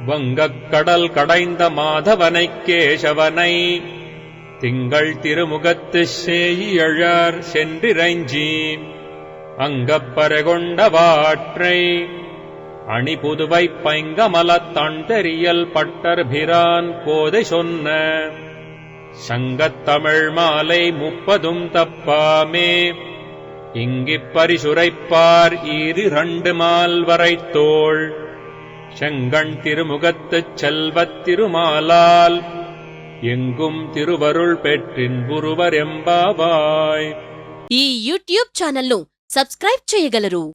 வங்கக் கடல் கடைந்த மாதவனைக் கேசவனை திங்கள் திருமுகத்துச் சேயியழார் சென்றிறைஞ்சி அங்கப்பரகொண்ட வாற்றை அணிபுதுவைப் பைங்கமலத் தண்டெறியல் பட்டர்பிரான் கோதை சொன்ன சங்கத் தமிழ் மாலை 30 தப்பாமே இங்கிப் பரிசுரைப்பார் ஈரிரண்டு மால்வரைத் தோள் செங்கண் திருமுகத்துச் செல்வத் திருமாலால் எங்கும் திருவருள் பெற்றின்புருவரெம்பாவாய். ఈ యూట్యూబ్ ఛానల్ను సబ్స్క్రైబ్ చేయగలరు.